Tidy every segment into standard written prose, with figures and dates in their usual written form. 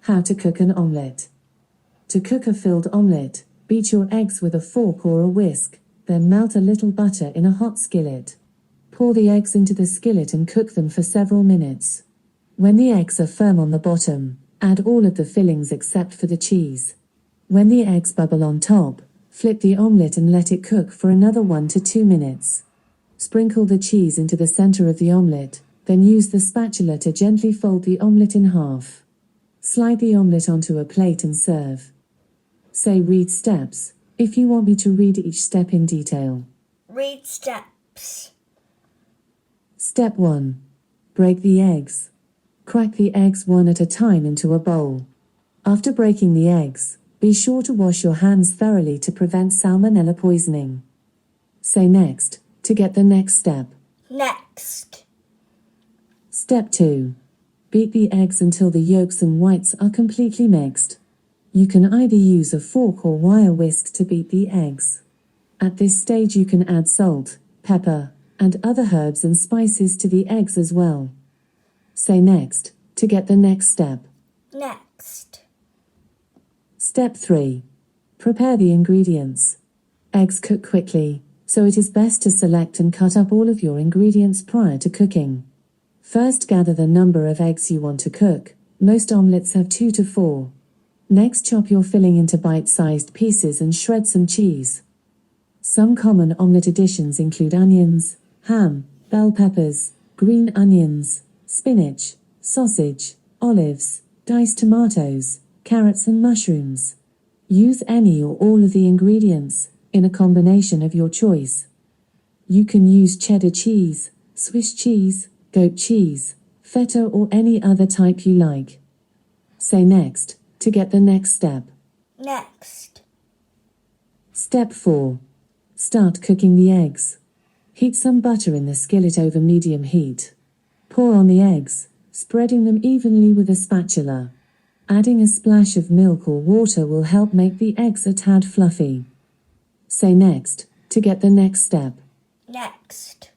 How to cook an omelette. To cook a filled omelette, beat your eggs with a fork or a whisk, then melt a little butter in a hot skillet. Pour the eggs into the skillet and cook them for several minutes. When the eggs are firm on the bottom, add all of the fillings except for the cheese. When the eggs bubble on top, flip the omelette and let it cook for another 1 to 2 minutes. Sprinkle the cheese into the center of the omelette, then use the spatula to gently fold the omelette in half. Slide the omelette onto a plate and serve. Say read steps, if you want me to read each step in detail. Read steps. Step 1. Break the eggs. Crack the eggs one at a time into a bowl. After breaking the eggs, be sure to wash your hands thoroughly to prevent salmonella poisoning. Say next, to get the next step. Next. Step 2. Beat the eggs until the yolks and whites are completely mixed. You can either use a fork or wire whisk to beat the eggs. At this stage you can add salt, pepper, and other herbs and spices to the eggs as well. Say next, to get the next step. Next. Step 3. Prepare the ingredients. Eggs cook quickly, so it is best to select and cut up all of your ingredients prior to cooking. First, gather the number of eggs you want to cook. Most omelettes have 2 to 4. Next, chop your filling into bite-sized pieces and shred some cheese. Some common omelette additions include onions, ham, bell peppers, green onions, spinach, sausage, olives, diced tomatoes, carrots and mushrooms. Use any or all of the ingredients, in a combination of your choice. You can use cheddar cheese, Swiss cheese, goat cheese, feta or any other type you like. Say next, to get the next step. Next. Step 4. Start cooking the eggs. Heat some butter in the skillet over medium heat. Pour on the eggs, spreading them evenly with a spatula. Adding a splash of milk or water will help make the eggs a tad fluffy. Say next, to get the next step. Next.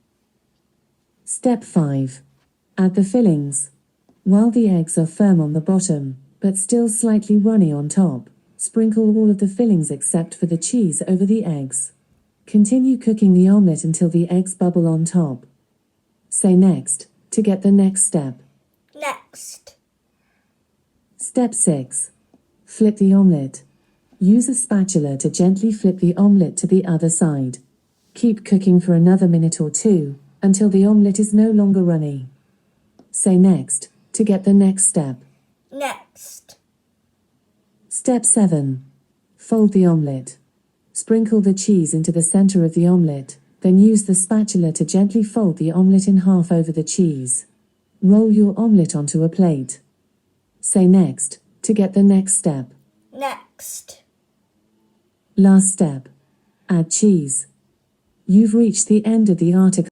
Step 5. Add the fillings. While the eggs are firm on the bottom, but still slightly runny on top, sprinkle all of the fillings except for the cheese over the eggs. Continue cooking the omelette until the eggs bubble on top. Say next, to get the next step. Next. Step 6. Flip the omelette. Use a spatula to gently flip the omelette to the other side. Keep cooking for another minute or 2, until the omelette is no longer runny. Say next, to get the next step. Next. Step 7. Fold the omelette. Sprinkle the cheese into the center of the omelette, then use the spatula to gently fold the omelette in half over the cheese. Roll your omelette onto a plate. Say next, to get the next step. Next. Last step. Add cheese. You've reached the end of the article.